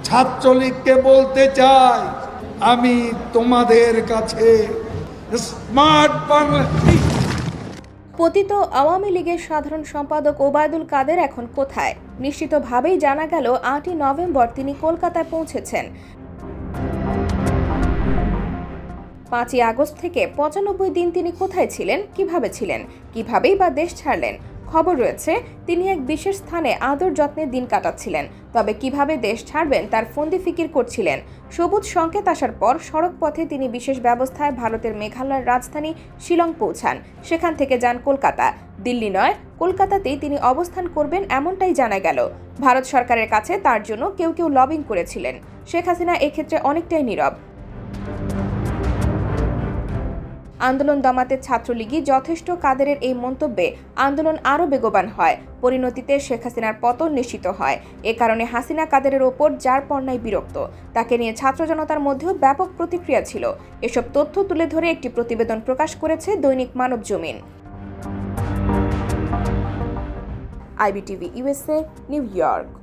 ছাত্রলীগকে বলতে চাই, আমি তোমাদের কাছে স্মার্ট বাংলা। পতিত আওয়ামী লীগের সাধারণ সম্পাদক ওবায়দুল কাদের এখন কোথায়? নিশ্চিতভাবেই জানা গেল ৮ই নভেম্বর তিনি কলকাতায় পৌঁছেছেন। ৫ই আগস্ট থেকে ৯৫ দিন তিনি কোথায় ছিলেন, কিভাবে ছিলেন, কিভাবেই বা দেশ ছাড়লেন? খবর রয়েছে তিনি এক বিশেষ স্থানে আদর যত্নে দিন কাটাচ্ছিলেন। তবে কিভাবে দেশ ছাড়বেন তার ফন্দি ফিকির করছিলেন। সবুজ সংকেত আসার পর সড়ক পথে তিনি বিশেষ ব্যবস্থায় ভারতের মেঘালয়ের রাজধানী শিলং পৌঁছান। সেখান থেকে যান কলকাতা। দিল্লি নয়, কলকাতাতেই তিনি অবস্থান করবেন এমনটাই জানা গেল। ভারত সরকারের কাছে তার জন্য কেউ কেউ লবিং করেছিলেন। শেখ হাসিনা এক্ষেত্রে অনেকটাই নীরব। আন্দোলন দমাতে ছাত্রলীগই যথেষ্ট। কাদেরের এই মন্তব্যে আন্দোলন আরও বেগবান হয়। পরিণতিতে শেখ হাসিনার পতন নিশ্চিত হয়। এ কারণে হাসিনা কাদেরের ওপর যার পর্যায় বিরক্ত। তাকে নিয়ে ছাত্র জনতার মধ্যেও ব্যাপক প্রতিক্রিয়া ছিল। এসব তথ্য তুলে ধরে একটি প্রতিবেদন প্রকাশ করেছে দৈনিক Manabzamin. IBTV USA, new York.